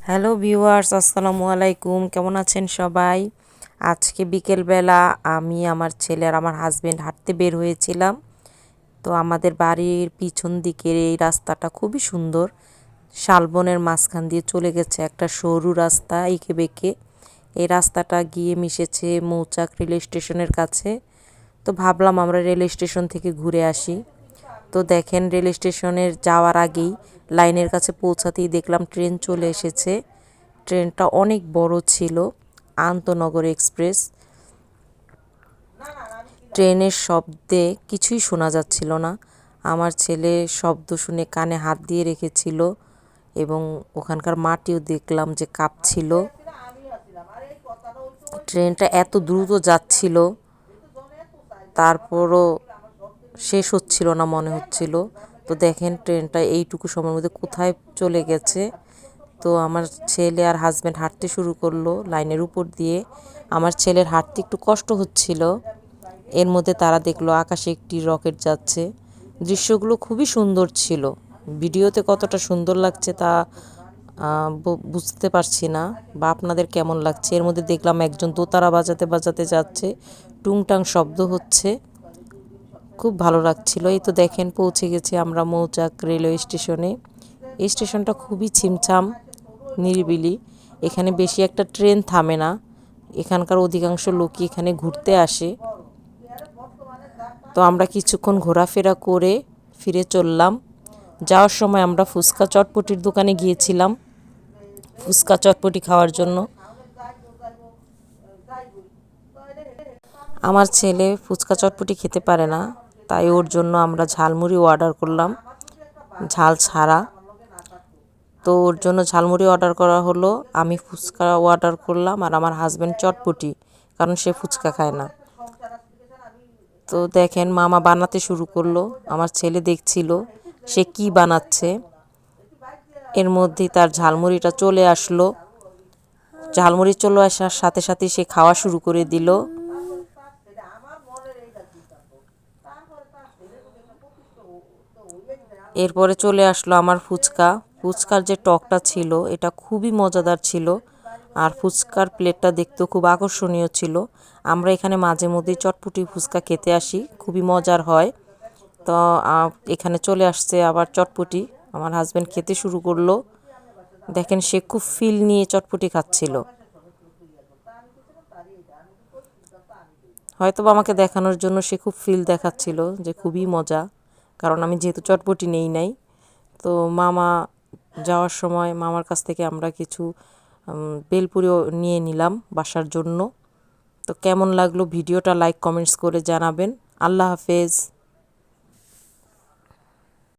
Hello viewers, আসসালামু আলাইকুম। কেমন আছেন সবাই? আজকে বিকেলবেলা আমি, আমার ছেলে আর আমার হাজবেন্ড হাঁটতে বের হয়েছিলাম। তো আমাদের বাড়ির পিছন দিকের এই রাস্তাটা খুবই সুন্দর। শালবনের মাঝখান দিয়ে চলে গেছে একটা সরু রাস্তা এঁকে বেঁকে। এই রাস্তাটা গিয়ে মিশেছে মৌচাক রেল স্টেশনের কাছে। তো ভাবলাম আমরা রেল স্টেশন থেকে ঘুরে আসি। তো দেখেন, রেল স্টেশনের যাওয়ার আগেই লাইনের কাছে পৌঁছাতেই দেখলাম ট্রেন চলে এসেছে। ট্রেনটা অনেক বড় ছিল, আন্তনগর এক্সপ্রেস। ট্রেনের শব্দে কিছুই শোনা যাচ্ছিল না। আমার ছেলে শব্দ শুনে কানে হাত দিয়ে রেখেছিল এবং ওখানকার মাটিও দেখলাম যে কাঁপছিল। ট্রেনটা এত দ্রুত যাচ্ছিল, তারপরও শেষ হচ্ছিল না মনে হচ্ছিল। তো দেখেন, ট্রেনটা এইটুকু সময়ের মধ্যে কোথায় চলে গেছে। তো আমার ছেলে আর হাজব্যান্ড হাঁটতে শুরু করলো লাইনের উপর দিয়ে। আমার ছেলের হাঁটতে একটু কষ্ট হচ্ছিল। এর মধ্যে তারা দেখলো আকাশে একটি রকেট যাচ্ছে। দৃশ্যগুলো খুবই সুন্দর ছিল। ভিডিওতে কতটা সুন্দর লাগছে তা বুঝতে পারছি না, বা আপনাদের কেমন লাগছে। এর মধ্যে দেখলাম একজন দোতারা বাজাতে বাজাতে যাচ্ছে, টুংটাং শব্দ হচ্ছে, খুব ভালো লাগছিল। এই তো দেখেন, পৌঁছে গেছি আমরা মৌচাক রেলওয়ে স্টেশনে। এই স্টেশনটা খুবই ছিমছাম, নিরিবিলি। এখানে বেশি একটা ট্রেন থামে না। এখানকার অধিকাংশ লোকই এখানে ঘুরতে আসে। তো আমরা কিছুক্ষণ ঘোরাফেরা করে ফিরে চললাম। যাওয়ার সময় আমরা ফুচকা চটপটির দোকানে গিয়েছিলাম ফুচকা চটপটি খাওয়ার জন্য। আমার ছেলে ফুচকা চটপটি খেতে পারে না, তাই ওর জন্য আমরা ঝালমুড়ি অর্ডার করলাম, ঝাল ছাড়া। তো ওর জন্য ঝালমুড়ি অর্ডার করা হলো, আমি ফুচকা অর্ডার করলাম আর আমার হাজব্যান্ড চটপটি, কারণ সে ফুচকা খায় না। তো দেখেন, মামা বানাতে শুরু করলো। আমার ছেলে দেখছিল সে কি বানাচ্ছে। এর মধ্যেই তার ঝালমুড়িটা চলে আসলো। ঝালমুড়ি চলে আসার সাথে সাথে সে খাওয়া শুরু করে দিল। এরপরে চলে আসলো আমার ফুচকা। ফুচকার যে টকটা ছিল এটা খুবই মজাদার ছিল, আর ফুচকার প্লেটটা দেখতেও খুব আকর্ষণীয় ছিল। আমরা এখানে মাঝে মধ্যেই চটপটি ফুচকা খেতে আসি, খুবই মজার হয়। তো এখানে চলে আসছে আবার চটপটি। আমার হাজব্যান্ড খেতে শুরু করলো। দেখেন, সে খুব ফিল নিয়ে চটপটি খাচ্ছিল। হয়তো বা আমাকে দেখানোর জন্য সে খুব ফিল দেখাচ্ছিল যে খুবই মজা, কারণ আমি যেহেতু চটপটি নেই নাই। তো মামা যাওয়ার সময় মামার কাছ থেকে আমরা কিছু বেলপুরিও নিয়ে নিলাম বাসার জন্য। তো কেমন লাগলো ভিডিওটা লাইক কমেন্টস করে জানাবেন। আল্লাহ হাফেজ।